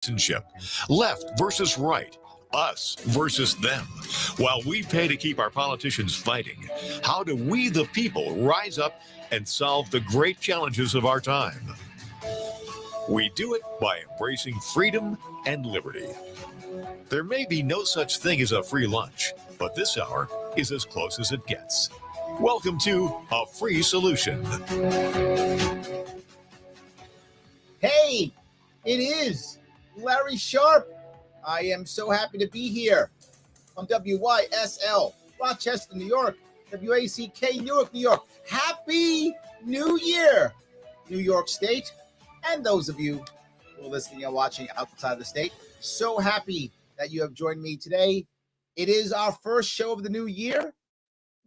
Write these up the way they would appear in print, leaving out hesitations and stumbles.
Relationship. Left versus right. Us versus them. While we pay to keep our politicians fighting, how do we, the people, rise up and solve the great challenges of our time? We do it by embracing freedom and liberty. There may be no such thing as a free lunch, but this hour is as close as it gets. Welcome to A Free Solution. Hey, it is Larry Sharp. I am so happy to be here on WYSL, Rochester, New York, WACK, Newark, New York. Happy New Year, New York State, and those of you who are listening and watching outside the state. So happy that you have joined me today. It is our first show of the new year.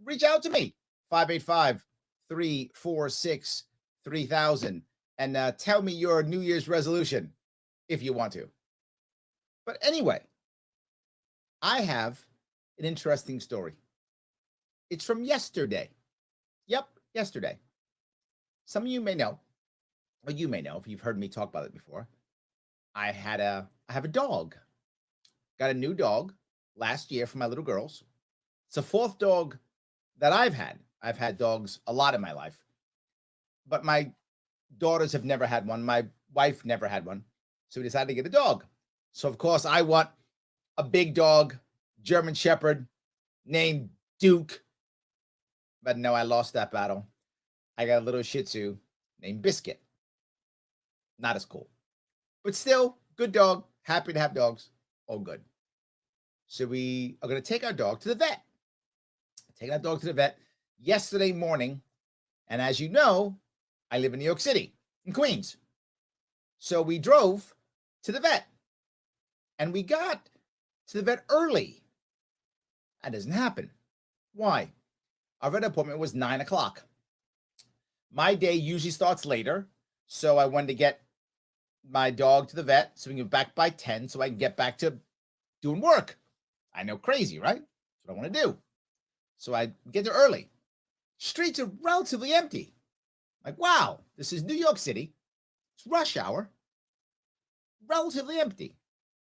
Reach out to me, 585-346-3000, and tell me your New Year's resolution if you want to. But anyway, I have an interesting story. It's from yesterday. Yep, yesterday. Some of you may know, or you may know if you've heard me talk about it before. I have a dog. Got a new dog last year for my little girls. It's the fourth dog that I've had. I've had dogs a lot in my life, but my daughters have never had one. My wife never had one. So we decided to get a dog. So of course I want a big dog, German Shepherd named Duke. But no, I lost that battle. I got a little Shih Tzu named Biscuit. Not as cool, but still good dog. Happy to have dogs. All good. So we are going to take our dog to the vet. Taking our dog to the vet yesterday morning. And as you know, I live in New York City, in Queens. So we drove to the vet. And we got to the vet early. That doesn't happen. Why? Our vet appointment was 9 o'clock. My day usually starts later. So I wanted to get my dog to the vet so we can get back by 10 so I can get back to doing work. I know, crazy, right? That's what I want to do. So I get there early. Streets are relatively empty. Like, wow, this is New York City. It's rush hour. Relatively empty.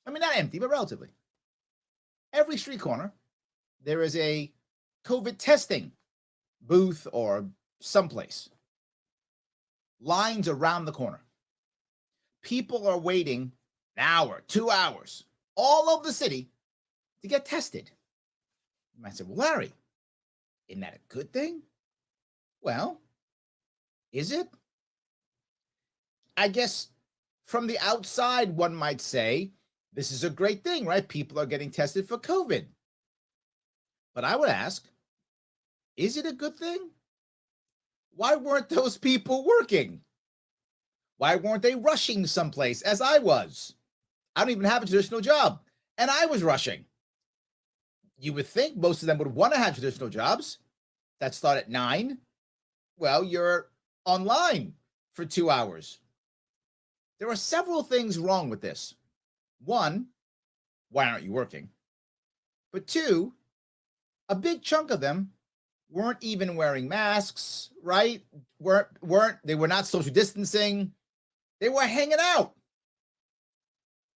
I mean, not empty, but relatively. Every street corner, there is a COVID testing booth or someplace. Lines around the corner. People are waiting an hour, 2 hours, all over the city to get tested. And I said, well, Larry, isn't that a good thing? Well, is it? I guess from the outside, one might say, this is a great thing, right? People are getting tested for COVID. But I would ask, is it a good thing? Why weren't those people working? Why weren't they rushing someplace as I was? I don't even have a traditional job, and I was rushing. You would think most of them would want to have traditional jobs that start at 9. Well, you're online for 2 hours. There are several things wrong with this. One, why aren't you working? But two, a big chunk of them weren't even wearing masks, right? They were not social distancing. They were hanging out,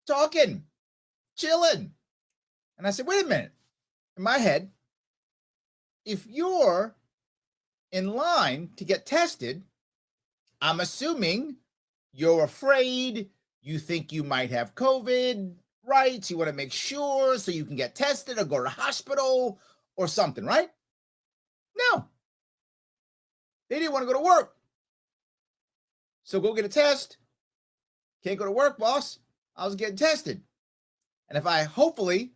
talking, chilling. And I said, wait a minute. In my head, if you're in line to get tested, I'm assuming you're afraid, you think you might have COVID, right? So you want to make sure so you can get tested or go to the hospital or something, right? No. They didn't want to go to work. So go get a test. Can't go to work, boss. I was getting tested. And if I hopefully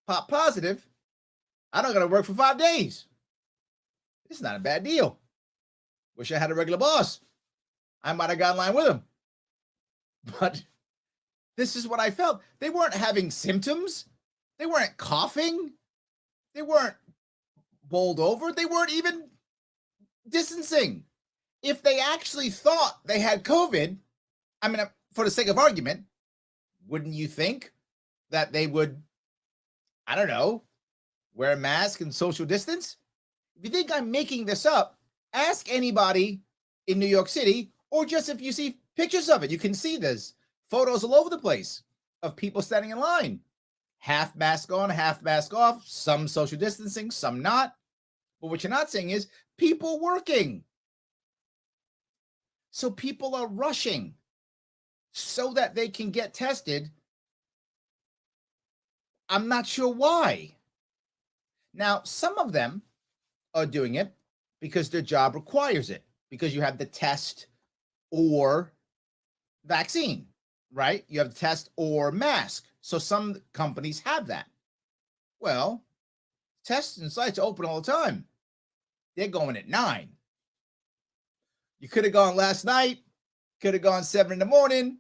pop positive, I don't got to work for 5 days. It's not a bad deal. Wish I had a regular boss. I might have got in line with him. But this is what I felt. They weren't having symptoms. They weren't coughing. They weren't bowled over. They weren't even distancing. If they actually thought they had COVID, I mean, for the sake of argument, wouldn't you think that they would, I don't know, wear a mask and social distance? If you think I'm making this up, ask anybody in New York City, or just if you see pictures of it, you can see there's photos all over the place. of people standing in line. Half mask on, half mask off, some social distancing, some not. But what you're not seeing is people working. So people are rushing so that they can get tested. I'm not sure why. Now, some of them are doing it because their job requires it, because you have the test or vaccine, right? You have the test or mask. So some companies have that. Well, tests and sites are open all the time. They're going at 9. You could have gone last night, could have gone 7 in the morning.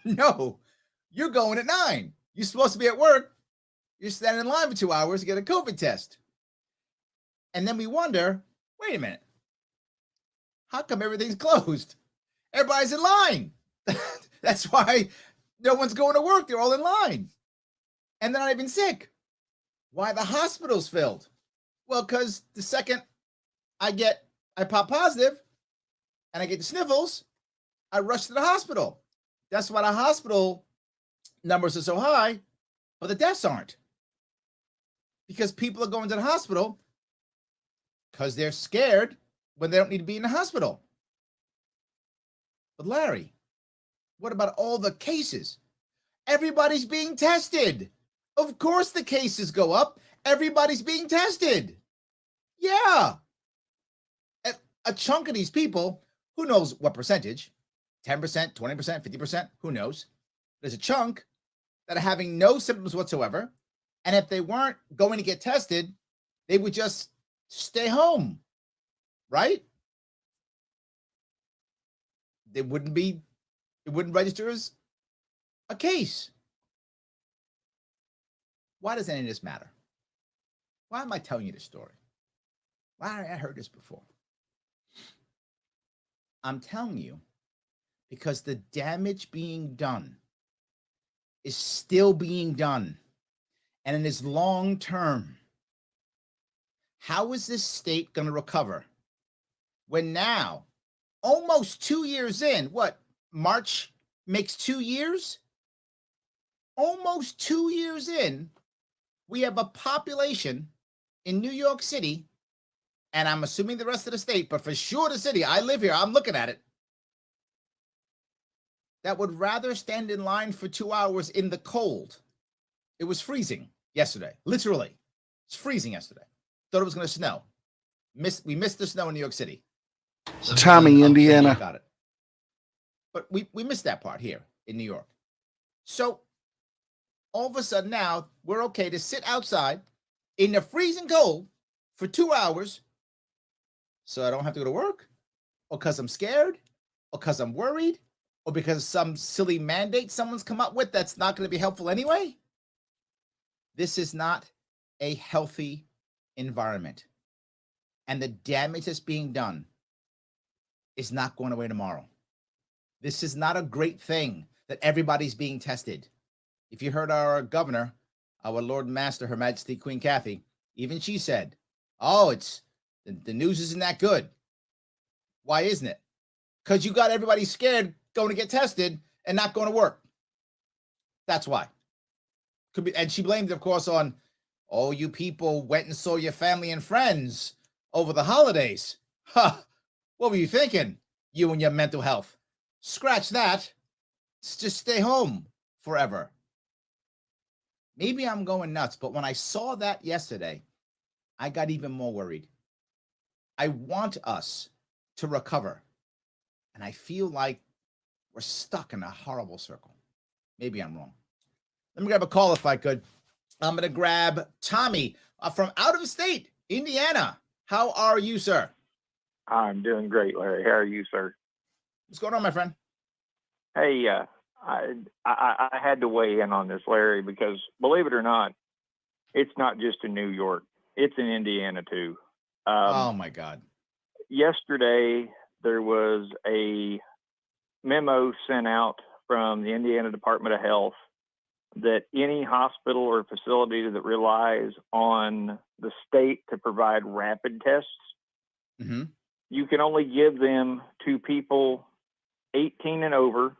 No, you're going at 9. You're supposed to be at work. You're standing in line for 2 hours to get a COVID test. And then we wonder, wait a minute, how come everything's closed? Everybody's in line. That's why no one's going to work. They're all in line. And they're not even sick. Why the hospital's filled? Well, because the second I pop positive and I get the sniffles, I rush to the hospital. That's why the hospital numbers are so high, but the deaths aren't. Because people are going to the hospital because they're scared when they don't need to be in the hospital. But Larry, what about all the cases? Everybody's being tested. Of course the cases go up. Everybody's being tested. Yeah. A chunk of these people, who knows what percentage, 10%, 20%, 50%, who knows? There's a chunk that are having no symptoms whatsoever. And if they weren't going to get tested, they would just stay home, right? It wouldn't register as a case. Why does any of this matter? Why am I telling you this story? Larry, I heard this before. I'm telling you because the damage being done is still being done, and it is long term. How is this state going to recover when now, almost 2 years in, what, March makes 2 years? Almost 2 years in, we have a population in New York City, and I'm assuming the rest of the state, but for sure the city, I live here, I'm looking at it, that would rather stand in line for 2 hours in the cold. It was freezing yesterday, literally. It's freezing yesterday. Thought it was going to snow. We missed the snow in New York City. Tommy, Indiana. Got it. But we missed that part here in New York. So all of a sudden now we're okay to sit outside in the freezing cold for 2 hours so I don't have to go to work, or because I'm scared, or because I'm worried, or because some silly mandate someone's come up with that's not going to be helpful anyway. This is not a healthy environment. And the damage that's being done is not going away tomorrow. This is not a great thing that everybody's being tested. If you heard our governor, our Lord and Master, Her Majesty Queen Kathy, even she said, oh, the news isn't that good. Why isn't it? Because you got everybody scared going to get tested and not going to work. That's why. Could be, and she blamed, of course, on, oh, you people went and saw your family and friends over the holidays. Huh. What were you thinking? You and your mental health. Scratch that. Just stay home forever. Maybe I'm going nuts, but when I saw that yesterday, I got even more worried. I want us to recover. And I feel like we're stuck in a horrible circle. Maybe I'm wrong. Let me grab a call if I could. I'm going to grab Tommy from out of state, Indiana. How are you, sir? I'm doing great, Larry. How are you, sir? What's going on, my friend? Hey, I had to weigh in on this, Larry, because believe it or not, it's not just in New York. It's in Indiana, too. Oh, my God. Yesterday, there was a memo sent out from the Indiana Department of Health that any hospital or facility that relies on the state to provide rapid tests, you can only give them to people 18 and over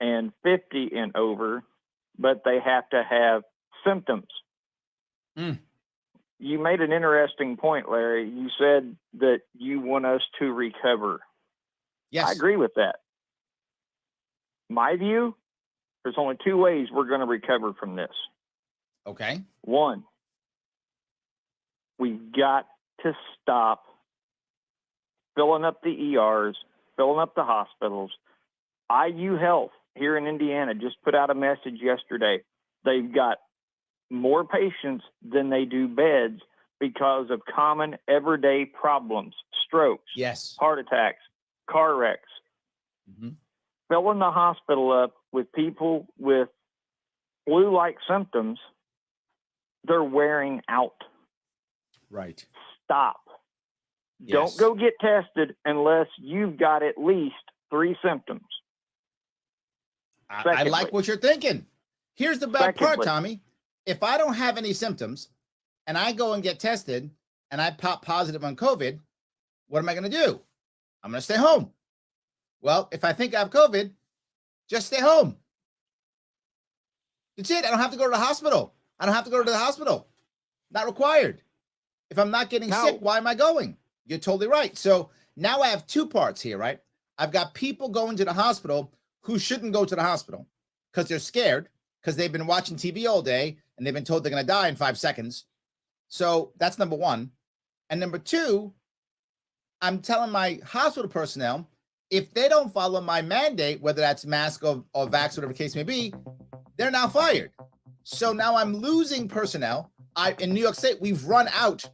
and 50 and over, but they have to have symptoms. You made an interesting point, Larry. You said that you want us to recover. Yes. I agree with that. My view, there's only two ways we're going to recover from this. Okay. One, we've got to stop filling up the ERs, filling up the hospitals. IU Health here in Indiana just put out a message yesterday. They've got more patients than they do beds because of common everyday problems, strokes, Yes. heart attacks, car wrecks. Filling the hospital up with people with flu-like symptoms, they're wearing out. Right. Stop. Yes. Don't go get tested unless you've got at least 3 symptoms. I like what you're thinking. Here's the bad part, Secondly. Tommy. If I don't have any symptoms and I go and get tested and I pop positive on COVID, what am I going to do? I'm going to stay home. Well, if I think I have COVID, just stay home. That's it. I don't have to go to the hospital. Not required. If I'm not getting sick, why am I going? You're totally right. So now I have 2 parts here, right? I've got people going to the hospital who shouldn't go to the hospital because they're scared, because they've been watching TV all day and they've been told they're going to die in 5 seconds. So that's number 1. And number 2, I'm telling my hospital personnel, if they don't follow my mandate, whether that's mask or vax, whatever the case may be, they're now fired. So now I'm losing personnel. In New York State, we've run out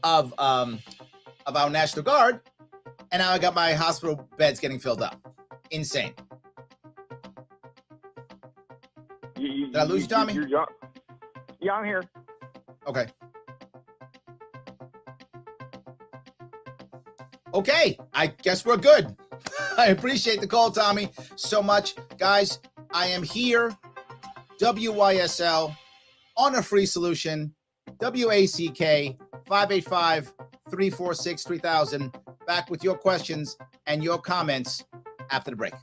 of our National Guard, and now I got my hospital beds getting filled up. Insane. Did I lose you, Tommy? Yeah, I'm here. Okay. Okay, I guess we're good. I appreciate the call, Tommy, so much. Guys, I am here, WYSL, on a free solution, WACK, 585-346-3000. Back with your questions and your comments after the break.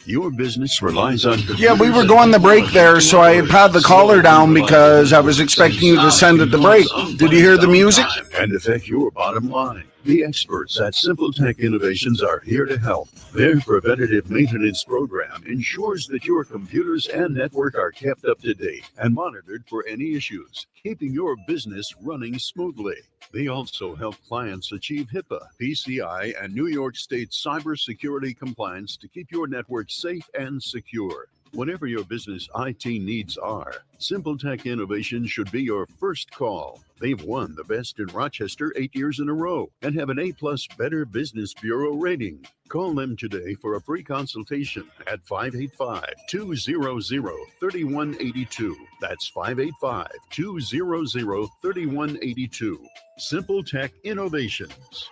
Your business relies on... Yeah, we were going the break there, so I had the caller down because I was expecting you to send it the break. Did you hear the music? And affect your bottom line. The experts at Simple Tech Innovations are here to help. Their preventative maintenance program ensures that your computers and network are kept up to date and monitored for any issues, keeping your business running smoothly. They also help clients achieve HIPAA, PCI, and New York State cybersecurity compliance to keep your network safe and secure. Whatever your business IT needs are, Simple Tech Innovations should be your first call. They've won the best in Rochester 8 years in a row and have an A+ Better Business Bureau rating. Call them today for a free consultation at 585-200-3182. That's 585-200-3182. Simple Tech Innovations.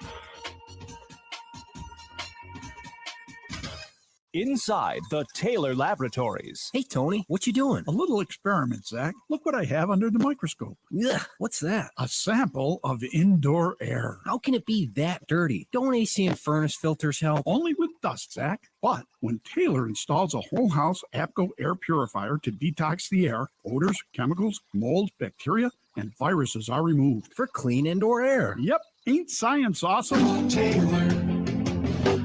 Inside the Taylor Laboratories. Hey, Tony, what you doing? A little experiment, Zach. Look what I have under the microscope. Ugh, what's that? A sample of indoor air. How can it be that dirty? Don't AC and furnace filters help? Only with dust, Zach. But when Taylor installs a whole house APCO air purifier to detox the air, odors, chemicals, mold, bacteria, and viruses are removed. For clean indoor air. Yep. Ain't science awesome? Taylor,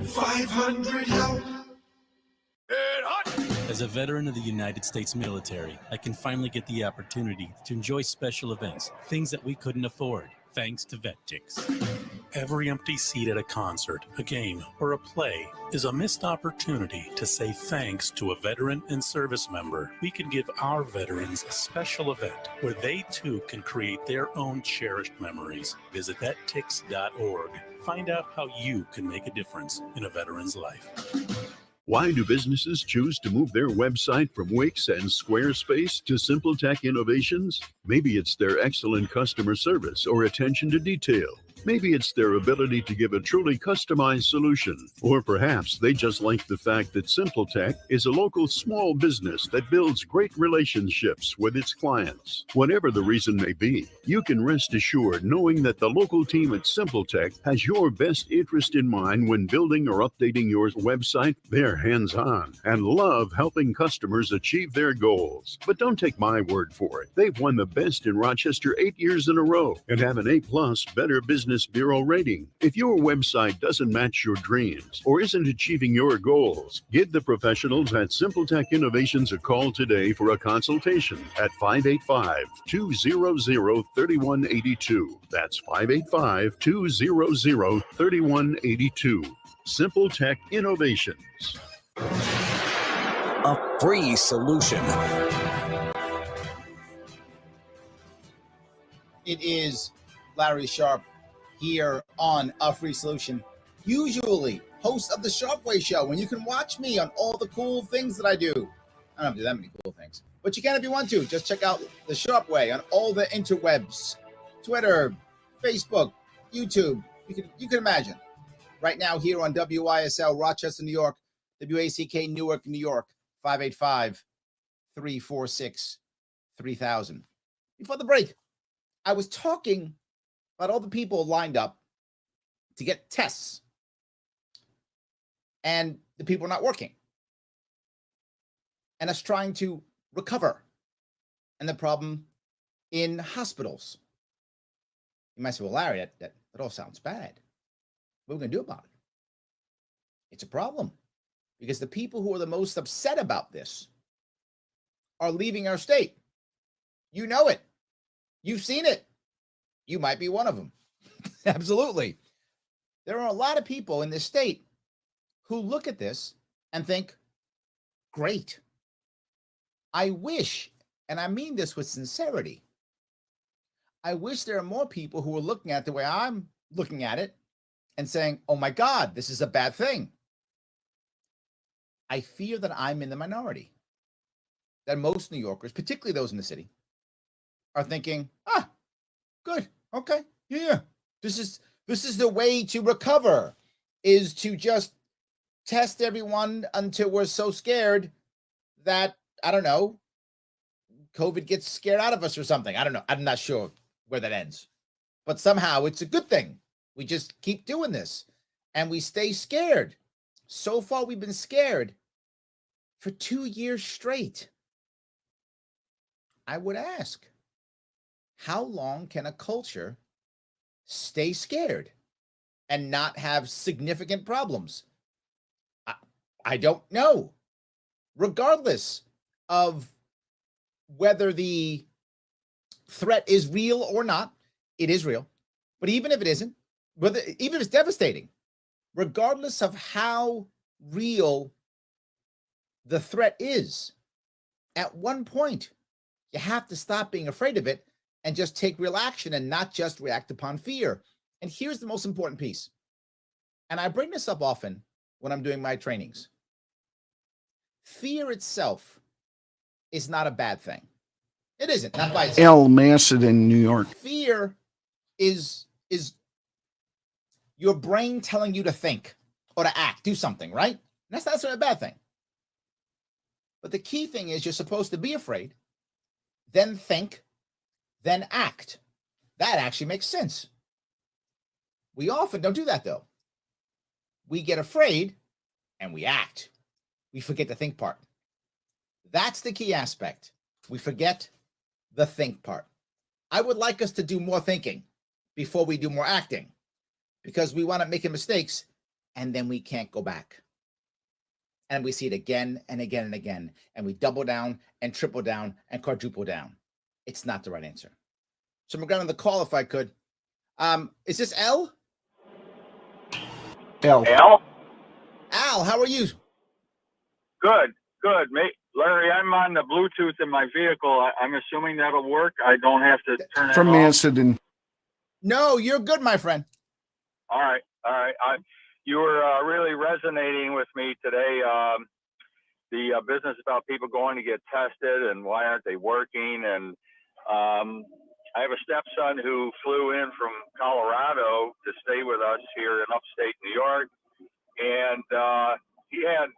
500 help. As a veteran of the United States military, I can finally get the opportunity to enjoy special events, things that we couldn't afford, thanks to VetTix. Every empty seat at a concert, a game, or a play is a missed opportunity to say thanks to a veteran and service member. We can give our veterans a special event where they too can create their own cherished memories. Visit vettix.org. Find out how you can make a difference in a veteran's life. Why do businesses choose to move their website from Wix and Squarespace to Simple Tech Innovations? Maybe it's their excellent customer service or attention to detail. Maybe it's their ability to give a truly customized solution, or perhaps they just like the fact that Simple Tech is a local small business that builds great relationships with its clients. Whatever the reason may be, you can rest assured knowing that the local team at Simple Tech has your best interest in mind when building or updating your website. They're hands-on and love helping customers achieve their goals. But don't take my word for it. They've won the best in Rochester 8 years in a row and have an A+ Better Business Bureau rating. If your website doesn't match your dreams or isn't achieving your goals, give the professionals at Simple Tech Innovations a call today for a consultation at 585-200-3182. That's 585-200-3182. Simple Tech Innovations. A free solution. It is Larry Sharp here on A Free Solution, usually host of the Sharp Way Show, and you can watch me on all the cool things that I do. I don't do that many cool things, but you can if you want to. Just check out the Sharp Way on all the interwebs, Twitter, Facebook, YouTube. You can imagine. Right now here on WYSL Rochester, New York, WACK Newark, New York, 585-346-3000. Before the break, I was talking about all the people lined up to get tests, and the people are not working, and us trying to recover, and the problem in hospitals. You might say, well, Larry, that all sounds bad. What are we going to do about it? It's a problem because the people who are the most upset about this are leaving our state. You know it. You've seen it. You might be one of them. Absolutely. There are a lot of people in this state who look at this and think, great. I wish, and I mean this with sincerity, I wish there are more people who are looking at it the way I'm looking at it and saying, oh my God, this is a bad thing. I fear that I'm in the minority, that most New Yorkers, particularly those in the city, are thinking, good, okay, yeah. This is the way to recover, is to just test everyone until we're so scared that, I don't know, COVID gets scared out of us or something. I don't know. I'm not sure where that ends. But somehow it's a good thing. We just keep doing this and we stay scared. So far, we've been scared for 2 years straight. I would ask, how long can a culture stay scared and not have significant problems? I don't know. Regardless of whether the threat is real or not, it is real. But even if it isn't, even if it's devastating, regardless of how real the threat is, at one point, you have to stop being afraid of it and just take real action and not just react upon fear. And here's the most important piece. And I bring this up often when I'm doing my trainings. Fear itself is not a bad thing. It isn't, not by itself. El Macedon, New York. Fear is your brain telling you to think or to act, do something, right? And that's not a bad thing. But the key thing is you're supposed to be afraid, then think, then act. That actually makes sense. We often don't do that, though. We get afraid and we act. We forget the think part. That's the key aspect. We forget the think part. I would like us to do more thinking before we do more acting, because we wind up making mistakes and then we can't go back. And we see it again and again and again. And we double down and triple down and quadruple down. It's not the right answer. So we're going on the call if I could. Is this L? L. Al, how are you? Good. Mate, Larry, I'm on the Bluetooth in my vehicle. I'm assuming that'll work. I don't have to turn it From off. Macedon. No, you're good, my friend. All right. You were really resonating with me today. The business about people going to get tested and why aren't they working? And I have a stepson who flew in from Colorado to stay with us here in upstate New York, and he had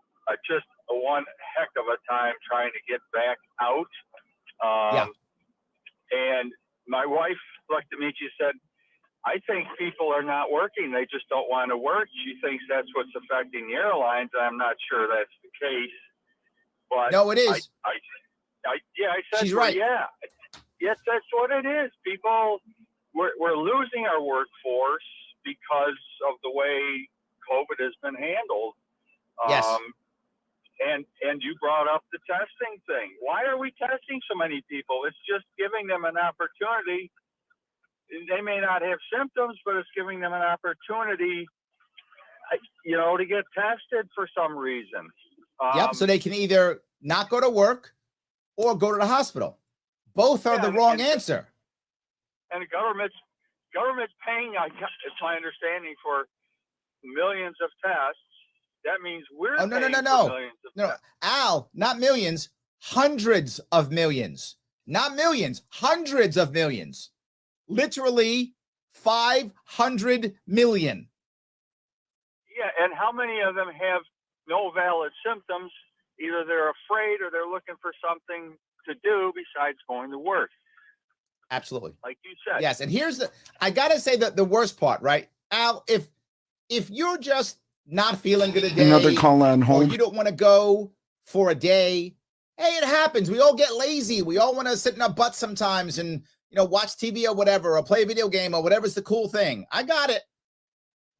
just one heck of a time trying to get back out. And my wife looked at me, she said, I think people are not working. They just don't want to work. She thinks that's what's affecting the airlines. I'm not sure that's the case. But no, it is. I said, she's right. Yeah, yes, that's what it is. People, we're losing our workforce because of the way COVID has been handled. Yes. And you brought up the testing thing. Why are we testing so many people? It's just giving them an opportunity. They may not have symptoms, but it's giving them an opportunity, to get tested for some reason. So they can either not go to work or go to the hospital. Both are the wrong answer. And the government's paying, it's my understanding, for millions of tests. That means we're paying for millions of tests. Al, not millions, hundreds of millions. Not millions, hundreds of millions. Literally 500 million. Yeah, and how many of them have no valid symptoms? Either they're afraid or they're looking for something to do besides going to work. Absolutely. Like you said. Yes, and I got to say that the worst part, right? Al, if you're just not feeling good a day, another call on hold, or you don't want to go for a day, hey, it happens. We all get lazy. We all want to sit in our butts sometimes and, watch TV or whatever, or play a video game or whatever's the cool thing. I got it.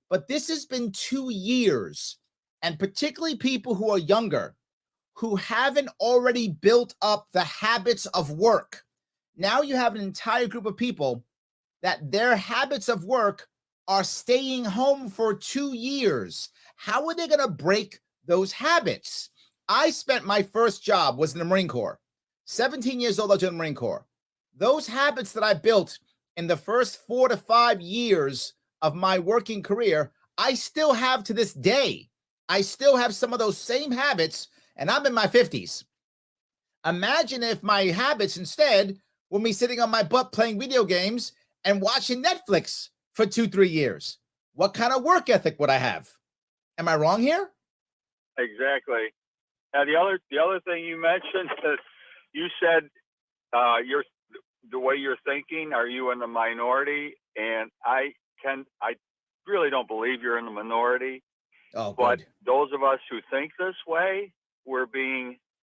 But this has been 2 years, and particularly people who are younger, who haven't already built up the habits of work. Now you have an entire group of people that their habits of work are staying home for 2 years. How are they going to break those habits? I spent my first job was in the Marine Corps. 17 years old, I joined the Marine Corps. Those habits that I built in the first 4 to 5 years of my working career, I still have to this day. I still have some of those same habits, and I'm in my 50s. Imagine if my habits instead were me sitting on my butt playing video games and watching Netflix for 2-3 years. What kind of work ethic would I have? Am I wrong here? Exactly. Now, the other thing you mentioned, you said the way you're thinking, are you in the minority? And I really don't believe you're in the minority. Oh, but good. Those of us who think this way,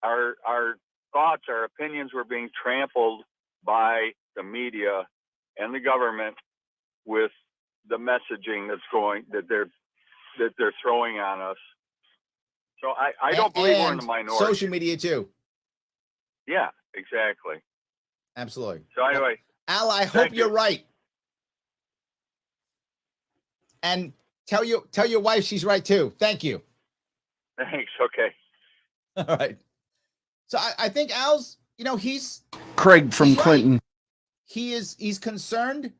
our thoughts, our opinions were being trampled by the media and the government with the messaging that they're throwing on us. So I don't believe we're in the minority. Social media too. Yeah, exactly. Absolutely. So anyway, Al, I hope you're right. And tell your wife she's right too. Thank you. Thanks. Okay. All right. So I think Al's, he's Craig from Clinton. Right. He's concerned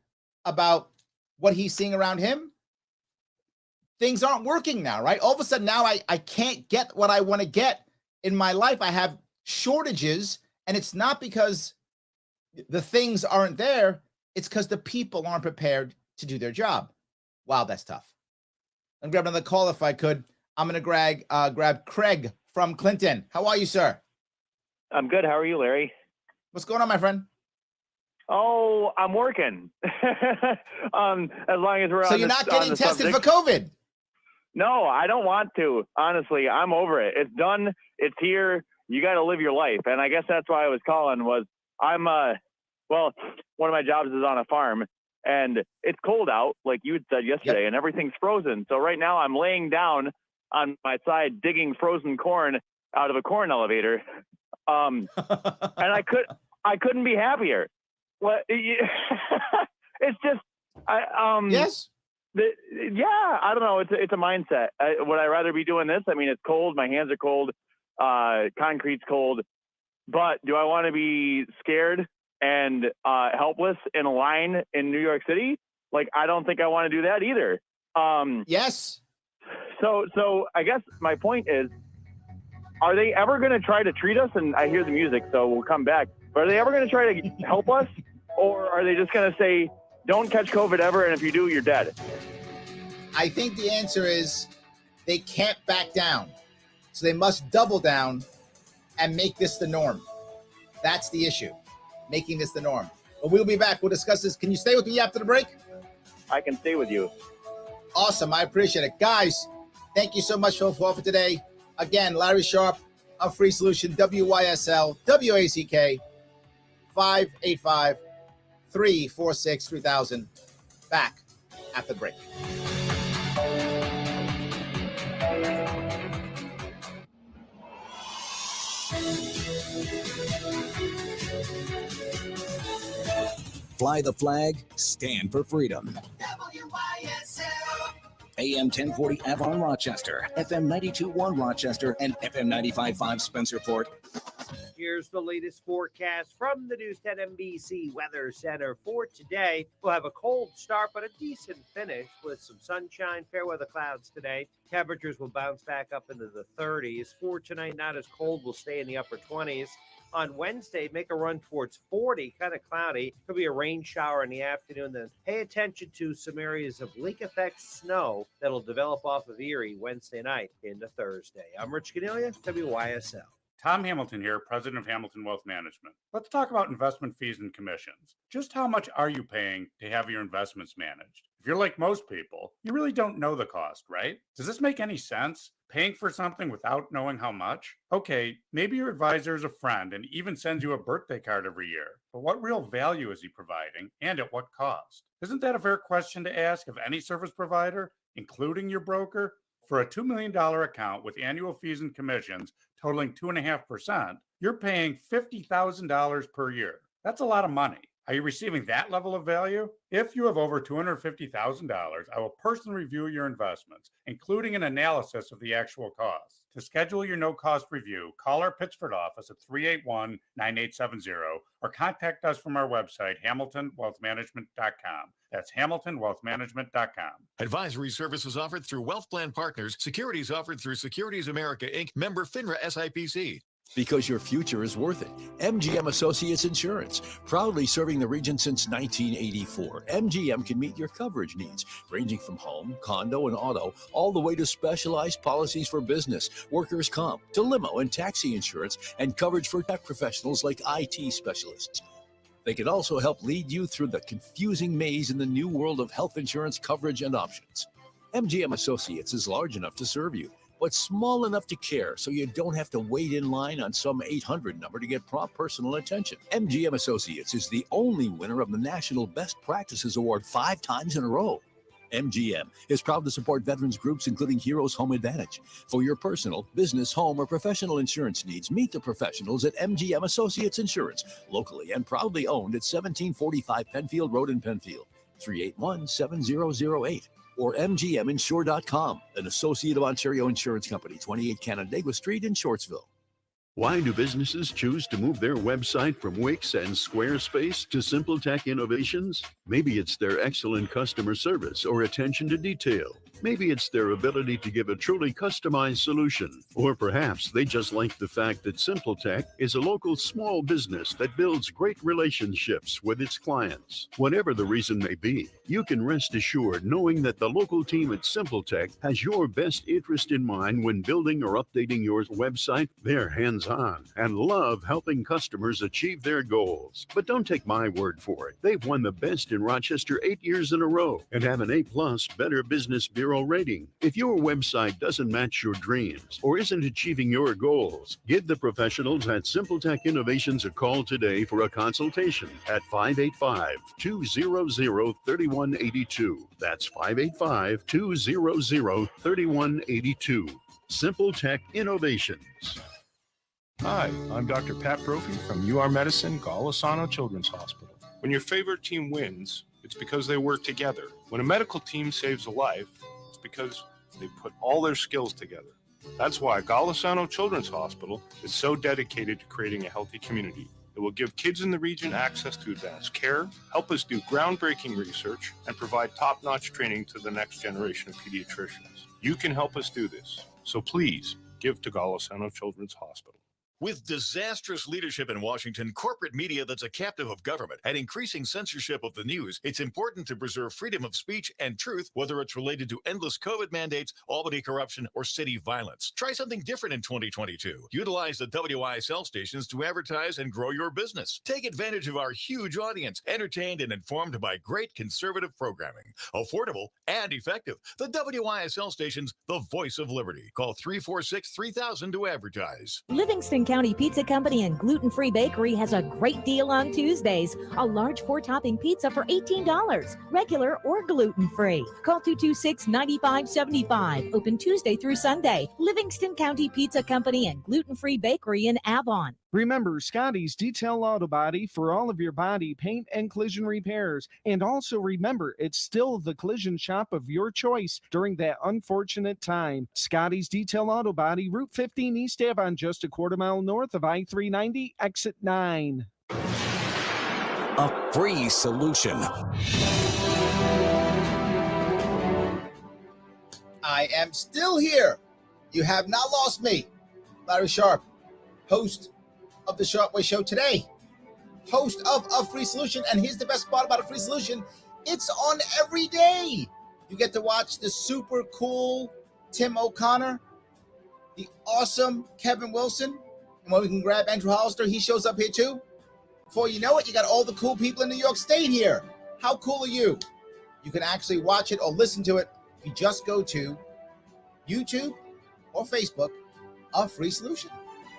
about what he's seeing around him. Things aren't working now, right? All of a sudden now I can't get what I want to get in my life. I have shortages, and it's not because the things aren't there. It's because the people aren't prepared to do their job. Wow, that's tough. I'm grabbing another call if I could. I'm going to grab Craig from Clinton. How are you, sir? I'm good. How are you, Larry? What's going on, my friend? Oh, I'm working. As long as we're so you're not getting tested for COVID? No, I don't want to. Honestly, I'm over it. It's done. It's here. You got to live your life. And I guess that's why I was calling I'm one of my jobs is on a farm, and it's cold out, like you had said yesterday, and everything's frozen. So right now I'm laying down on my side digging frozen corn out of a corn elevator. And I couldn't be happier. It's just, yes. I don't know. It's a mindset. Would I rather be doing this? I mean, it's cold. My hands are cold. Concrete's cold. But do I want to be scared and helpless in a line in New York City? Like, I don't think I want to do that either. Yes. So I guess my point is, are they ever going to try to treat us? And I hear the music, so we'll come back. But are they ever going to try to help us? Or are they just going to say, don't catch COVID ever, and if you do, you're dead? I think the answer is they can't back down. So they must double down and make this the norm. That's the issue, making this the norm. But we'll be back. We'll discuss this. Can you stay with me after the break? I can stay with you. Awesome. I appreciate it. Guys, thank you so much for today. Again, Larry Sharp, A Free Solution, WYSL, WACK, 585-346-3000. Back after the break. Fly the flag, stand for freedom. WYSL. AM 1040 Avon Rochester, FM 92.1 Rochester, and FM 95.5 Spencerport. Here's the latest forecast from the News 10 NBC Weather Center for today. We'll have a cold start, but a decent finish with some sunshine, fair weather clouds today. Temperatures will bounce back up into the 30s. For tonight, not as cold, will stay in the upper 20s. On Wednesday, make a run towards 40, kind of cloudy. Could be a rain shower in the afternoon. Then pay attention to some areas of lake effect snow that'll develop off of Erie Wednesday night into Thursday. I'm Rich Cornelia, WYSL. Tom Hamilton here, president of Hamilton Wealth Management. Let's talk about investment fees and commissions. Just how much are you paying to have your investments managed? If you're like most people, you really don't know the cost, right? Does this make any sense? Paying for something without knowing how much? Okay, maybe your advisor is a friend and even sends you a birthday card every year, but what real value is he providing and at what cost? Isn't that a fair question to ask of any service provider, including your broker? For a $2 million account with annual fees and commissions totaling 2.5%, you're paying $50,000 per year. That's a lot of money. Are you receiving that level of value? If you have over $250,000, I will personally review your investments, including an analysis of the actual costs. To schedule your no-cost review, call our Pittsford office at 381-9870 or contact us from our website, hamiltonwealthmanagement.com. That's hamiltonwealthmanagement.com. Advisory services offered through Wealth Plan Partners. Securities offered through Securities America, Inc., member FINRA SIPC. Because your future is worth it. Mgm Associates Insurance, proudly serving the region since 1984. MGM can meet your coverage needs, ranging from home, condo, and auto, all the way to specialized policies for business, workers' comp, to limo and taxi insurance, and coverage for tech professionals like IT specialists. They can also help lead you through the confusing maze in the new world of health insurance coverage and options. MGM Associates is large enough to serve you, but small enough to care, so you don't have to wait in line on some 800 number to get prompt personal attention. MGM Associates is the only winner of the National Best Practices Award 5 times in a row. MGM is proud to support veterans groups, including Heroes Home Advantage. For your personal, business, home, or professional insurance needs, meet the professionals at MGM Associates Insurance, locally and proudly owned at 1745 Penfield Road in Penfield, 381-7008. Or mgminsure.com, an associate of Ontario Insurance Company, 28 Canandaigua Street in Shortsville. Why do businesses choose to move their website from Wix and Squarespace to SimpleTech Innovations? Maybe it's their excellent customer service or attention to detail. Maybe it's their ability to give a truly customized solution. Or perhaps they just like the fact that SimpleTech is a local small business that builds great relationships with its clients. Whatever the reason may be, you can rest assured knowing that the local team at SimpleTech has your best interest in mind when building or updating your website. They're hands-on and love helping customers achieve their goals. But don't take my word for it. They've won the best in Rochester 8 years in a row and have an A+ Better Business Bureau rating. If your website doesn't match your dreams or isn't achieving your goals, give the professionals at SimpleTech Innovations a call today for a consultation at 585-200-3182. That's 585-200-3182. SimpleTech Innovations. Hi, I'm Dr. Pat Brophy from UR Medicine, Golisano Children's Hospital. When your favorite team wins, it's because they work together. When a medical team saves a life, it's because they put all their skills together. That's why Golisano Children's Hospital is so dedicated to creating a healthy community. It will give kids in the region access to advanced care, help us do groundbreaking research, and provide top-notch training to the next generation of pediatricians. You can help us do this, so please give to Golisano Children's Hospital. With disastrous leadership in Washington, corporate media that's a captive of government, and increasing censorship of the news, it's important to preserve freedom of speech and truth, whether it's related to endless COVID mandates, Albany corruption, or city violence. Try something different in 2022. Utilize the WYSL stations to advertise and grow your business. Take advantage of our huge audience, entertained and informed by great conservative programming. Affordable and effective. The WYSL stations, the voice of liberty. Call 346-3000 to advertise. Livingston County Pizza Company and Gluten Free Bakery has a great deal on Tuesdays. A large 4-topping pizza for $18, regular or gluten free. Call 226-9575. Open Tuesday through Sunday. Livingston County Pizza Company and Gluten Free Bakery in Avon. Remember, Scotty's Detail Auto Body for all of your body paint and collision repairs. And also remember, it's still the collision shop of your choice during that unfortunate time. Scotty's Detail Auto Body, Route 15 East Avon, just a quarter mile north of I-390, exit 9. A free solution. I am still here. You have not lost me. Larry Sharp, host of the Sharp Way Show today, host of A Free Solution. And here's the best part about A Free Solution. It's on every day. You get to watch the super cool Tim O'Connor, the awesome Kevin Wilson, and when we can grab Andrew Hollister, he shows up here too. Before you know it, you got all the cool people in New York State here. How cool are you? You can actually watch it or listen to it if you just go to YouTube or Facebook, A Free Solution.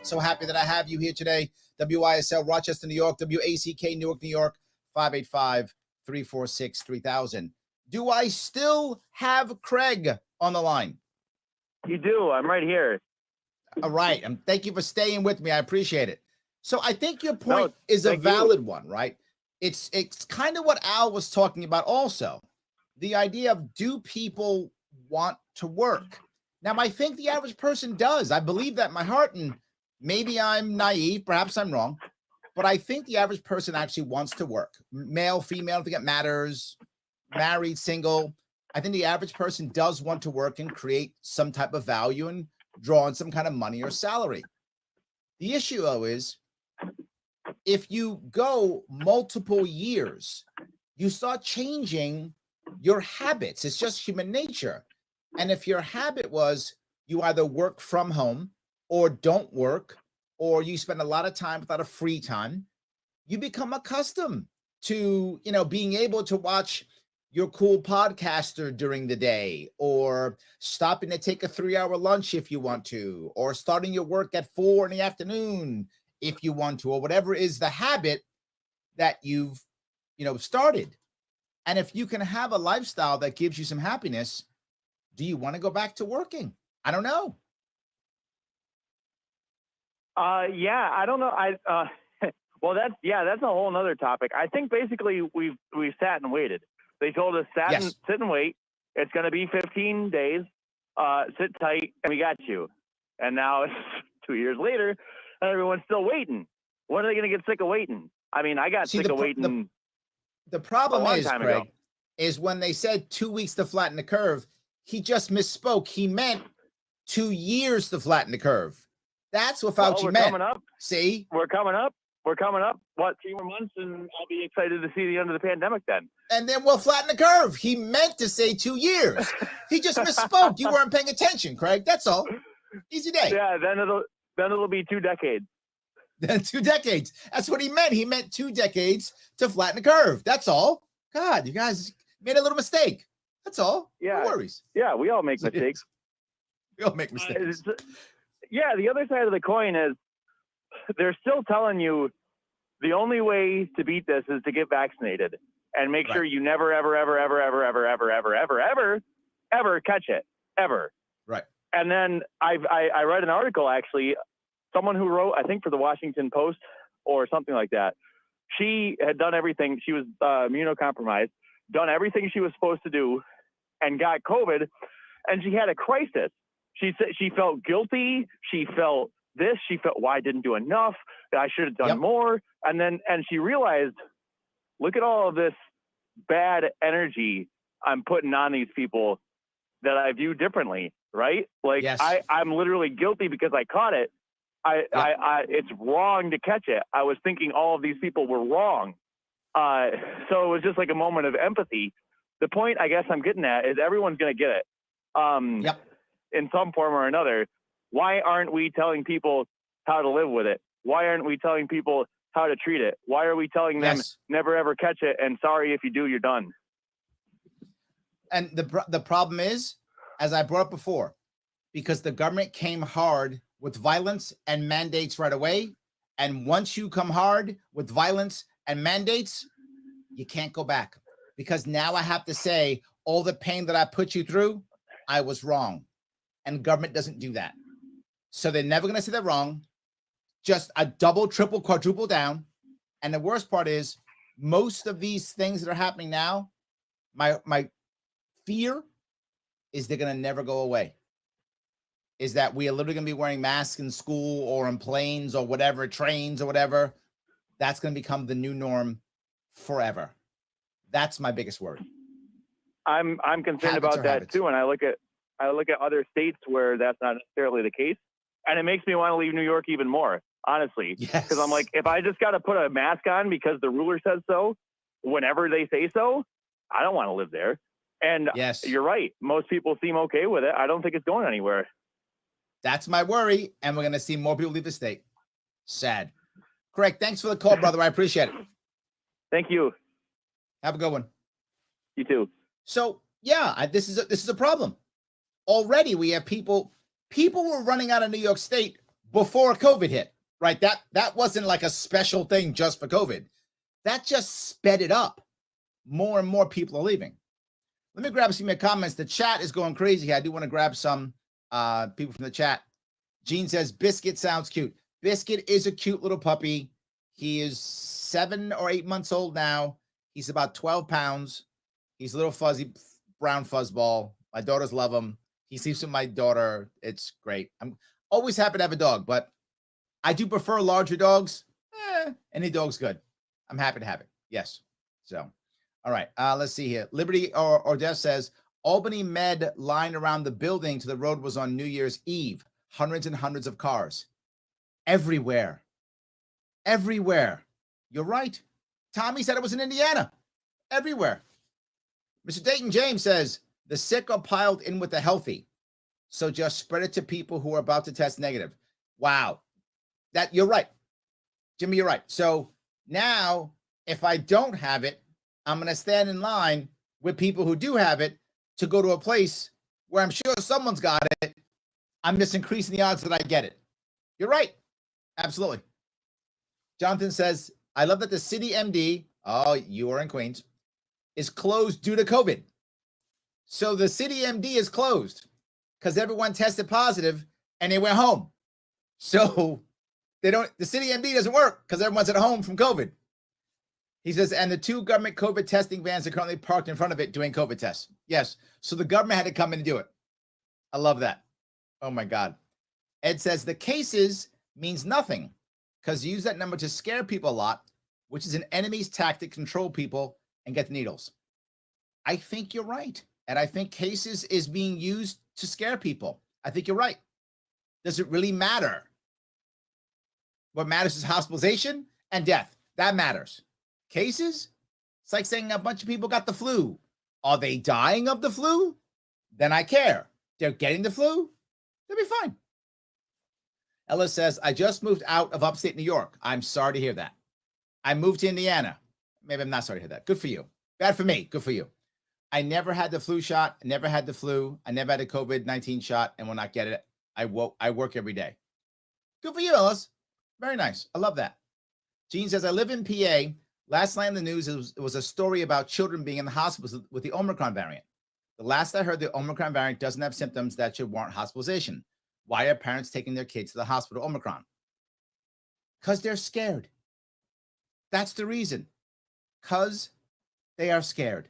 So happy that I have you here today. WYSL Rochester, New York, WACK Newark, New York, 585-346-3000. Do I still have Craig on the line? You do. I'm right here. All right. Thank you for staying with me. I appreciate it. So I think your point is a valid one, right? It's kind of what Al was talking about also. The idea of, do people want to work? Now, I think the average person does. I believe that in my heart, and maybe I'm naive, perhaps I'm wrong, but I think the average person actually wants to work. Male, female, I think it matters. Married, single. I think the average person does want to work and create some type of value and draw on some kind of money or salary. The issue, though, is if you go multiple years, you start changing your habits. It's just human nature. And if your habit was you either work from home or don't work, or you spend a lot of time without a free time, you become accustomed to, being able to watch your cool podcaster during the day, or stopping to take a 3-hour lunch if you want to, or starting your work at 4 in the afternoon if you want to, or whatever is the habit that you've, started. And if you can have a lifestyle that gives you some happiness, do you want to go back to working? I don't know. Yeah, I don't know. Well, that's a whole nother topic. I think basically we've sat and waited. They told us sit and wait. It's going to be 15 days. Sit tight, and we got you. And now it's 2 years later, and everyone's still waiting. When are they going to get sick of waiting? I mean, I got sick of waiting. The problem is, Craig, is when they said 2 weeks to flatten the curve, he just misspoke. He meant 2 years to flatten the curve. That's what Fauci meant. Coming up. See? We're coming up. What, 3 more months, and I'll be excited to see the end of the pandemic then. And then we'll flatten the curve. He meant to say 2 years. He just misspoke. You weren't paying attention, Craig. That's all. Easy day. Yeah, then it'll be 2 decades. Then 2 decades. That's what he meant. He meant 2 decades to flatten the curve. That's all. God, you guys made a little mistake. That's all. Yeah. No worries. Yeah, we all make mistakes. We all make mistakes. Yeah, the other side of the coin is they're still telling you the only way to beat this is to get vaccinated and make sure you never, ever, ever, ever, ever, ever, ever, ever, ever, ever, ever catch it, ever. Right. And then I read an article, actually, someone who wrote, I think for the Washington Post or something like that. She had done everything. She was immunocompromised, done everything she was supposed to do, and got COVID, and she had a crisis. She said she felt guilty. She felt this. She felt, why I didn't do enough. I should have done more. And she realized, look at all of this bad energy I'm putting on these people that I view differently, right? Like I'm literally guilty because I caught it. It's wrong to catch it. I was thinking all of these people were wrong. So it was just like a moment of empathy. The point I guess I'm getting at is everyone's going to get it in some form or another. Why aren't we telling people how to live with it? Why aren't we telling people how to treat it? Why are we telling them never, ever catch it? And sorry, if you do, you're done. And the problem is, as I brought up before, because the government came hard with violence and mandates right away. And once you come hard with violence and mandates, you can't go back, because now I have to say all the pain that I put you through, I was wrong. And government doesn't do that. So they're never going to say they're wrong. Just a double, triple, quadruple down. And the worst part is most of these things that are happening now, my fear is they're going to never go away. Is that we are literally going to be wearing masks in school or on planes or whatever, trains or whatever. That's going to become the new norm forever. That's my biggest worry. I'm concerned about that too. And I look at other states where that's not necessarily the case. And it makes me want to leave New York even more, honestly. Because I'm like, if I just got to put a mask on because the ruler says so, whenever they say so, I don't want to live there. And you're right. Most people seem okay with it. I don't think it's going anywhere. That's my worry. And we're going to see more people leave the state. Sad. Craig, thanks for the call, brother. I appreciate it. Thank you. Have a good one. You too. So, yeah, this is a problem. Already we have people were running out of New York State before COVID hit, right? That wasn't like a special thing just for COVID. That just sped it up. More and more people are leaving. Let me grab some of your comments. The chat is going crazy here. I do want to grab some people from the chat. Gene says, Biscuit sounds cute. Biscuit is a cute little puppy. He is 7 or 8 months old now. He's about 12 pounds. He's a little fuzzy brown fuzzball. My daughters love him. He sleeps with my daughter. It's great. I'm always happy to have a dog, but I do prefer larger dogs. Any dog's good. I'm happy to have it. Yes. So, all right. Let's see here. Liberty or Death says, Albany Med line around the building to the road was on New Year's Eve. Hundreds and hundreds of cars. Everywhere. Everywhere. You're right. Tommy said it was in Indiana. Everywhere. Mr. Dayton James says, the sick are piled in with the healthy. So just spread it to people who are about to test negative. Wow. You're right. Jimmy, you're right. So now if I don't have it, I'm going to stand in line with people who do have it to go to a place where I'm sure someone's got it. I'm just increasing the odds that I get it. You're right. Absolutely. Jonathan says, I love that the city MD, you are in Queens, is closed due to COVID. So the city MD is closed because everyone tested positive and they went home. So the city MD doesn't work because everyone's at home from COVID. He says, and the 2 government COVID testing vans are currently parked in front of it doing COVID tests. Yes. So the government had to come in and do it. I love that. Oh my God. Ed says the cases means nothing because you use that number to scare people a lot, which is an enemy's tactic to control people and get the needles. I think you're right. And I think cases is being used to scare people. I think you're right. Does it really matter? What matters is hospitalization and death. That matters. Cases? It's like saying a bunch of people got the flu. Are they dying of the flu? Then I care. They're getting the flu? They'll be fine. Ella says, I just moved out of upstate New York. I'm sorry to hear that. I moved to Indiana. Maybe I'm not sorry to hear that. Good for you. Bad for me. Good for you. I never had the flu shot. I never had the flu. I never had a COVID-19 shot and will not get it. I work every day. Good for you, Ellis. Very nice. I love that. Gene says, I live in PA. Last night in the news, it was a story about children being in the hospitals with the Omicron variant. The last I heard, the Omicron variant doesn't have symptoms that should warrant hospitalization. Why are parents taking their kids to the hospital Omicron? Because they're scared. That's the reason. Because they are scared.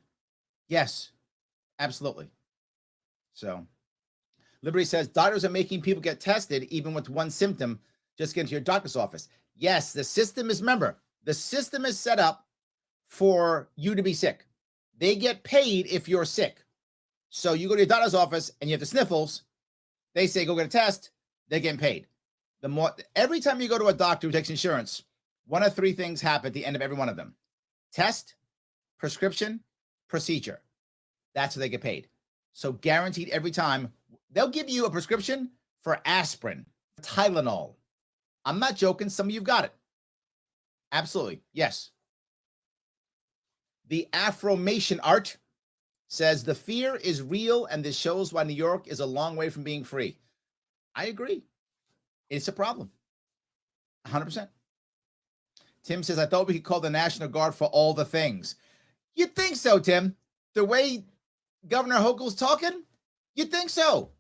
Yes, absolutely. So, Liberty says, doctors are making people get tested even with one symptom. Just get into your doctor's office. Yes, the system is, remember, the system is set up for you to be sick. They get paid if you're sick. So you go to your doctor's office and you have the sniffles. They say, go get a test. They're getting paid. Every time you go to a doctor who takes insurance, one of three things happen at the end of every one of them: test, prescription, procedure. That's what they get paid. So guaranteed every time. They'll give you a prescription for aspirin, Tylenol. I'm not joking. Some of you've got it. Absolutely. Yes. The Afromation art says the fear is real, and this shows why New York is a long way from being free. I agree. It's a problem. 100%. Tim says, I thought we could call the National Guard for all the things. You'd think so, Tim. The way Governor Hochul's talking, you'd think so.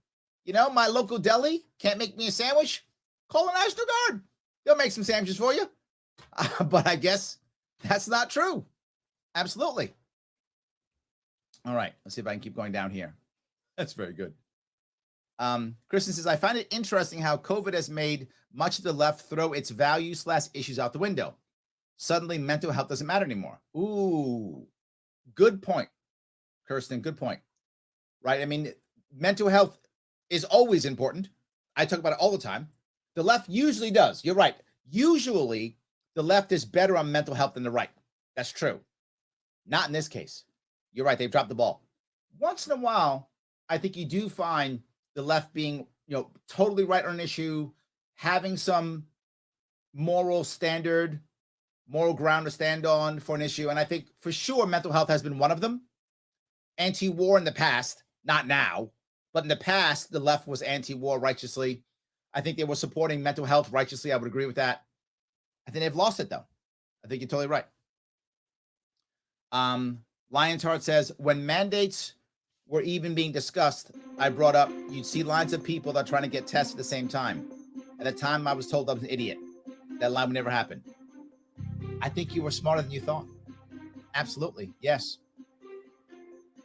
You know, my local deli can't make me a sandwich. Call the National Guard. They'll make some sandwiches for you. But I guess that's not true. Absolutely. All right. Let's see if I can keep going down here. That's very good. Kristen says, I find it interesting how COVID has made much of the left throw its values/issues out the window. Suddenly, mental health doesn't matter anymore. Ooh, good point, Kirsten. Good point. Right? I mean, mental health is always important. I talk about it all the time. The left usually does. You're right. Usually, the left is better on mental health than the right. That's true. Not in this case. You're right. They've dropped the ball. Once in a while, I think you do find the left being, totally right on an issue, having some moral standard, moral ground to stand on for an issue. And I think for sure mental health has been one of them. Anti-war in the past, not now, but in the past, the left was anti-war righteously. I think they were supporting mental health righteously. I would agree with that. I think they've lost it, though. I think you're totally right. Lion's Heart says, when mandates were even being discussed, I brought up, you'd see lines of people that are trying to get tested at the same time. At the time, I was told I was an idiot. That line would never happen. I think you were smarter than you thought. Absolutely. Yes.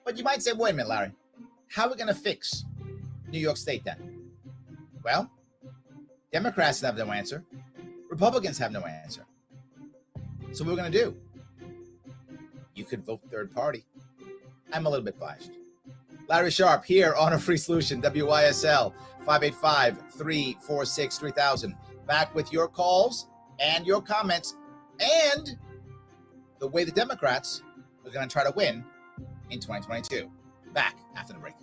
But you might say, wait a minute, Larry, how are we going to fix New York State then? Well, Democrats have no answer. Republicans have no answer. So what we're going to do? You could vote third party. I'm a little bit biased. Larry Sharp here on A Free Solution, WYSL 585-346-3000. Back with your calls and your comments and the way the Democrats are going to try to win in 2022. Back after the break.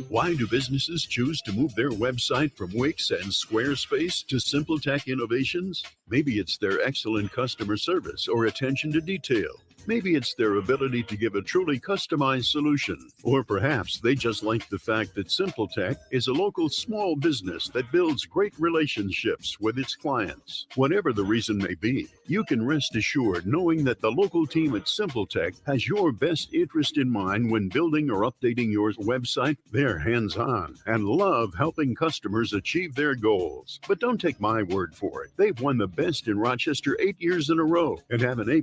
Why do businesses choose to move their website from Wix and Squarespace to SimpleTech Innovations? Maybe it's their excellent customer service or attention to detail. Maybe it's their ability to give a truly customized solution. Or perhaps they just like the fact that SimpleTech is a local small business that builds great relationships with its clients. Whatever the reason may be, you can rest assured knowing that the local team at SimpleTech has your best interest in mind when building or updating your website. They're hands-on and love helping customers achieve their goals. But don't take my word for it. They've won the best in Rochester 8 years in a row and have an A+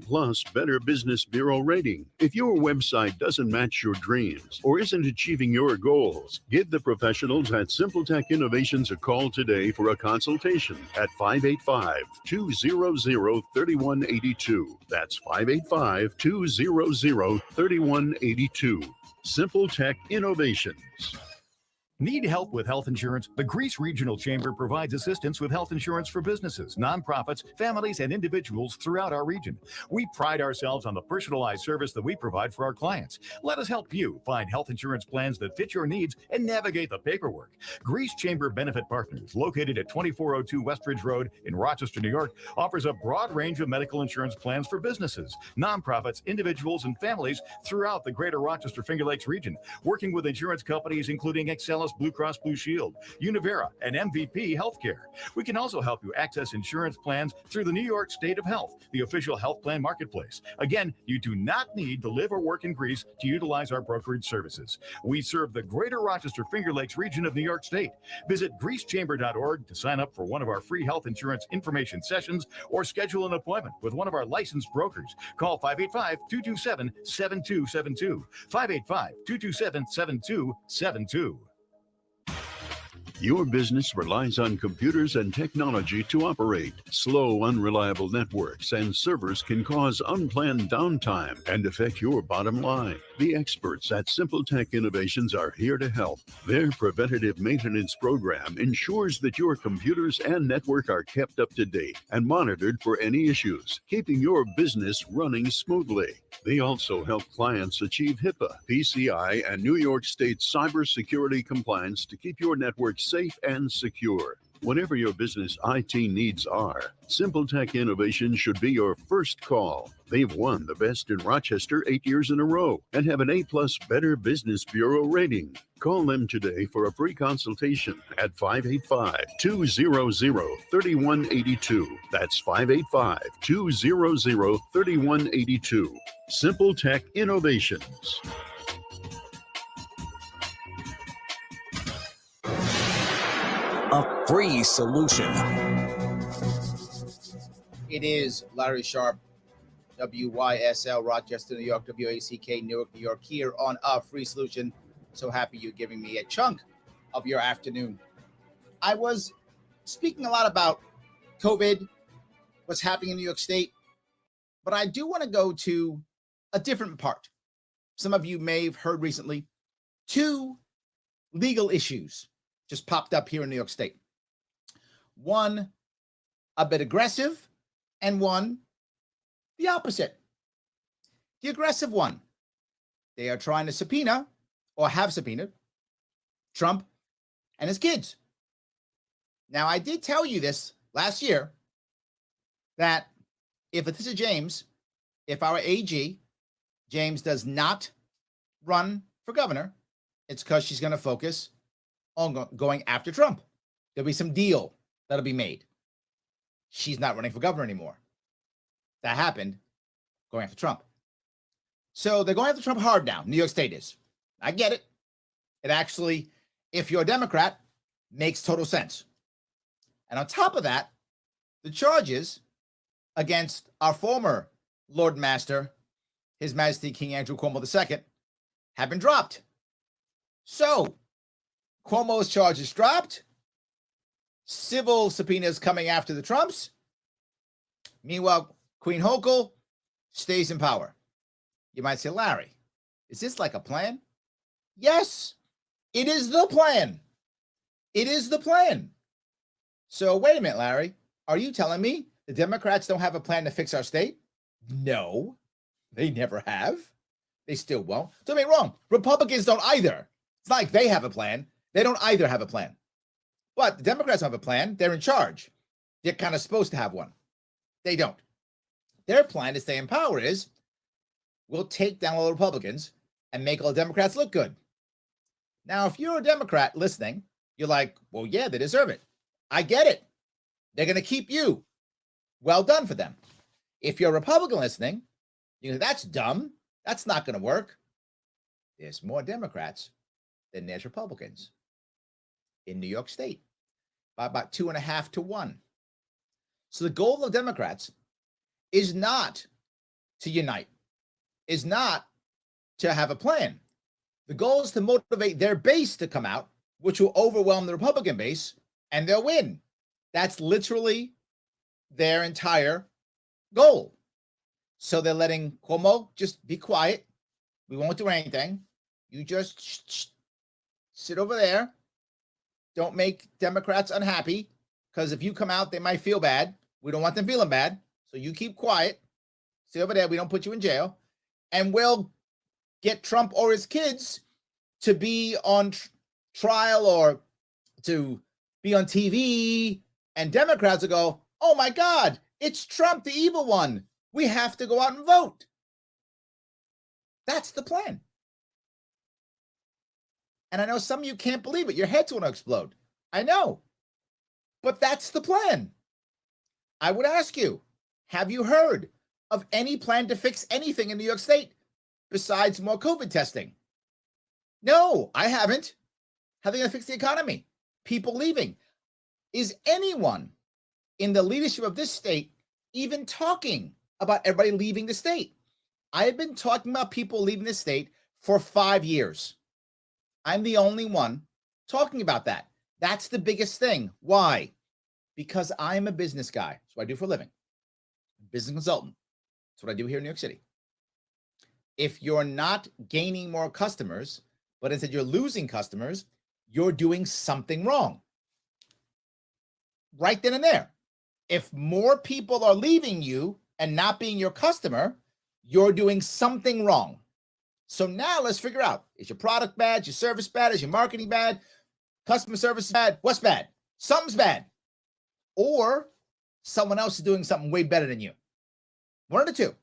Better Business Bureau rating. If your website doesn't match your dreams or isn't achieving your goals, give the professionals at SimpleTech Innovations a call today for a consultation at 585-200-3182. That's 585-200-3182. SimpleTech Innovations. Need help with health insurance? The Greece Regional Chamber provides assistance with health insurance for businesses, nonprofits, families, and individuals throughout our region. We pride ourselves on the personalized service that we provide for our clients. Let us help you find health insurance plans that fit your needs and navigate the paperwork. Greece Chamber Benefit Partners, located at 2402 Westridge Road in Rochester, New York, offers a broad range of medical insurance plans for businesses, nonprofits, individuals, and families throughout the greater Rochester Finger Lakes region, working with insurance companies including Excellus Blue Cross Blue Shield, Univera, and MVP Healthcare. We can also help you access insurance plans through the New York State of Health, the official health plan marketplace. Again, you do not need to live or work in Greece to utilize our brokerage services. We serve the greater Rochester Finger Lakes region of New York State. Visit greecechamber.org to sign up for one of our free health insurance information sessions or schedule an appointment with one of our licensed brokers. Call 585-227-7272. 585-227-7272. Your business relies on computers and technology to operate. Slow, unreliable networks and servers can cause unplanned downtime and affect your bottom line. The experts at Simple Tech Innovations are here to help. Their preventative maintenance program ensures that your computers and network are kept up to date and monitored for any issues, keeping your business running smoothly. They also help clients achieve HIPAA, PCI, and New York State cybersecurity compliance to keep your network safe and secure. Whatever your business IT needs are, Simple Tech Innovation should be your first call. They've won the best in Rochester 8 years in a row and have an A+ Better Business Bureau rating. Call them today for a free consultation at 585-200-3182. That's 585-200-3182. Simple Tech Innovations. A free solution. It is Larry Sharp, WYSL, Rochester, New York, WACK, Newark, New York, here on A Free Solution. So happy you're giving me a chunk of your afternoon. I was speaking a lot about COVID, what's happening in New York State, but I do want to go to a different part. Some of you may have heard recently, 2 legal issues just popped up here in New York State. One a bit aggressive, and one the opposite. The aggressive one, they are trying to subpoena, or have subpoenaed, Trump and his kids. Now, I did tell you this last year, that if Letitia James, if our AG, James, does not run for governor, it's because she's going to focus on going after Trump. There'll be some deal that'll be made. She's not running for governor anymore. That happened, going after Trump. So they're going after Trump hard now. New York State is. I get it. It actually, if you're a Democrat, makes total sense. And on top of that, the charges against our former Lord Master, His Majesty King Andrew Cuomo II, have been dropped. So Cuomo's charges dropped. Civil subpoenas coming after the Trumps. Meanwhile, Queen Hochul stays in power. You might say, Larry, is this like a plan? Yes, it is the plan. It is the plan. So wait a minute, Larry. Are you telling me the Democrats don't have a plan to fix our state? No, they never have. They still won't. Don't get me wrong. Republicans don't either. It's not like they have a plan. They don't either have a plan. But the Democrats have a plan. They're in charge. They're kind of supposed to have one. They don't. Their plan to stay in power is, we'll take down all the Republicans and make all the Democrats look good. Now, if you're a Democrat listening, you're like, well, yeah, they deserve it. I get it. They're going to keep you. Well done for them. If you're a Republican listening, you know, that's dumb. That's not going to work. There's more Democrats than there's Republicans in New York State, by about 2.5 to 1. So the goal of Democrats is not to unite, is not to have a plan. The goal is to motivate their base to come out, which will overwhelm the Republican base, and they'll win. That's literally their entire goal. So they're letting Cuomo just be quiet. We won't do anything. You just sit over there. Don't make Democrats unhappy, because if you come out, they might feel bad. We don't want them feeling bad. So you keep quiet. Sit over there. We don't put you in jail. And we'll get Trump or his kids to be on trial or to be on TV. And Democrats will go, oh my God, it's Trump, the evil one. We have to go out and vote. That's the plan. And I know some of you can't believe it. Your heads want to explode. I know. But that's the plan. I would ask you, have you heard of any plan to fix anything in New York State besides more COVID testing? No, I haven't. How are they going to fix the economy? People leaving. Is anyone in the leadership of this state even talking about everybody leaving the state? I have been talking about people leaving the state for 5 years. I'm the only one talking about that. That's the biggest thing. Why? Because I'm a business guy. That's what I do for a living. Business consultant. That's what I do here in New York City. If you're not gaining more customers, but instead you're losing customers, you're doing something wrong. Right then and there. If more people are leaving you and not being your customer, you're doing something wrong. So now let's figure out, is your product bad? Is your service bad? Is your marketing bad? Customer service bad? What's bad? Something's bad. Or someone else is doing something way better than you. One of the two.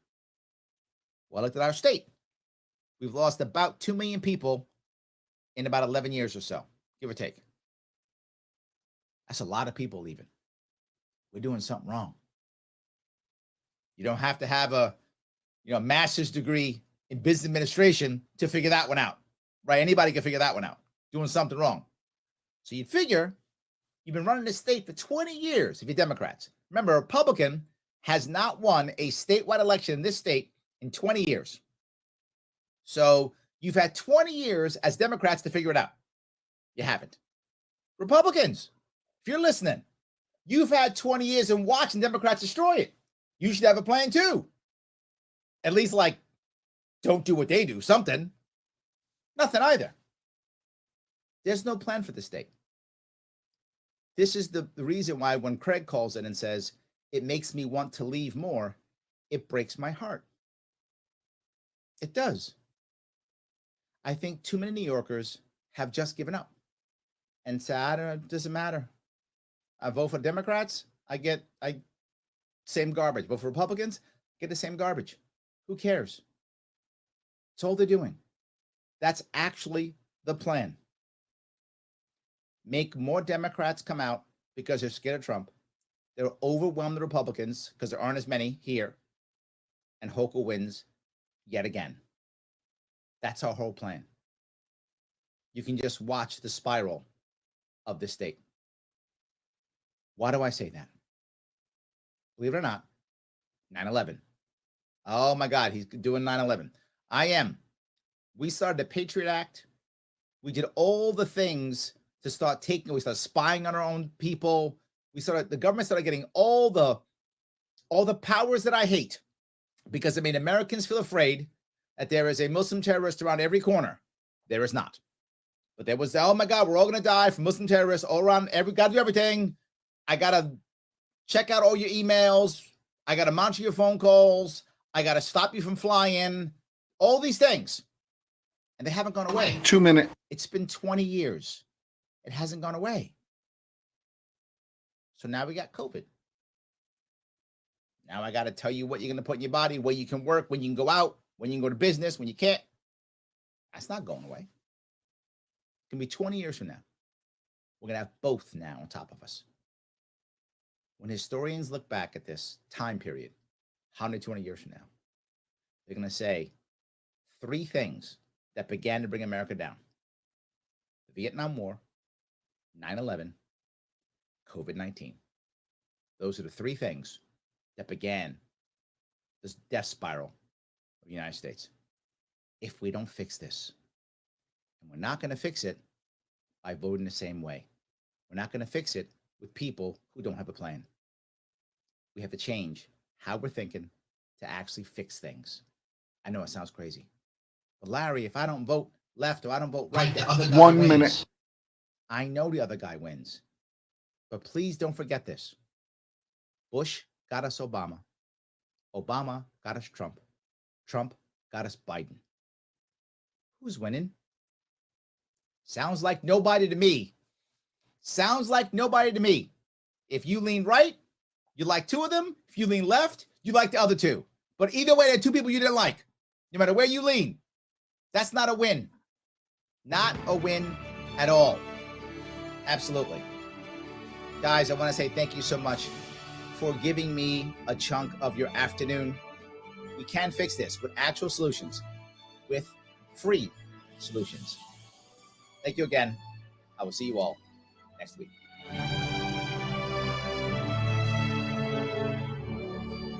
Well, look at our state. We've lost about 2 million people in about 11 years or so, give or take. That's a lot of people leaving. We're doing something wrong. You don't have to have a master's degree in business administration to figure that one out, right? Anybody can figure that one out. Doing something wrong. So you'd figure you've been running this state for 20 years if you're Democrats. Remember, a Republican has not won a statewide election in this state in 20 years. So you've had 20 years as Democrats to figure it out. You haven't. Republicans, if you're listening, you've had 20 years in watching Democrats destroy it. You should have a plan too. At least, like, don't do what they do, something. Nothing either. There's no plan for the state. This is the reason why when Craig calls in and says, it makes me want to leave more, it breaks my heart. It does. I think too many New Yorkers have just given up and said, it doesn't matter. I vote for Democrats, I get same garbage. Vote for Republicans, get the same garbage. Who cares? That's all they're doing. That's actually the plan. Make more Democrats come out because they're scared of Trump. They'll overwhelm the Republicans because there aren't as many here. And Hochul wins yet again. That's our whole plan. You can just watch the spiral of the state. Why do I say that? Believe it or not, 9/11. Oh my God, he's doing 9/11. I am. We started the Patriot Act. We did all the things to start taking, we started spying on our own people. The government started getting all the powers that I hate because it made Americans feel afraid that there is a Muslim terrorist around every corner. There is not. But there was, oh my God, we're all going to die from Muslim terrorists all around. Got to do everything. I got to check out all your emails. I got to monitor your phone calls. I got to stop you from flying. All these things. And they haven't gone away. 2 minutes. It's been 20 years. It hasn't gone away. So now we got COVID. Now I got to tell you what you're going to put in your body, where you can work, when you can go out, when you can go to business, when you can't. That's not going away. It's going to be 20 years from now. We're going to have both now on top of us. When historians look back at this time period, 120 years from now, they're going to say 3 things that began to bring America down. The Vietnam War, 9/11, COVID-19. Those are the 3 things that began this death spiral of the United States. If we don't fix this, and we're not going to fix it by voting the same way. We're not going to fix it with people who don't have a plan. We have to change how we're thinking to actually fix things. I know it sounds crazy, but Larry, if I don't vote left or I don't vote right, the other guy 1 wins. minute. I know the other guy wins, but please don't forget this. Bush got us Obama. Obama got us Trump. Trump got us Biden. Who's winning? Sounds like nobody to me. Sounds like nobody to me. If you lean right, you like 2 of them. If you lean left, you like the other 2. But either way, there are 2 people you didn't like. No matter where you lean. That's not a win. Not a win at all. Absolutely. Guys, I want to say thank you so much for giving me a chunk of your afternoon. We can fix this with actual solutions, with free solutions. Thank you again. I will see you all next week.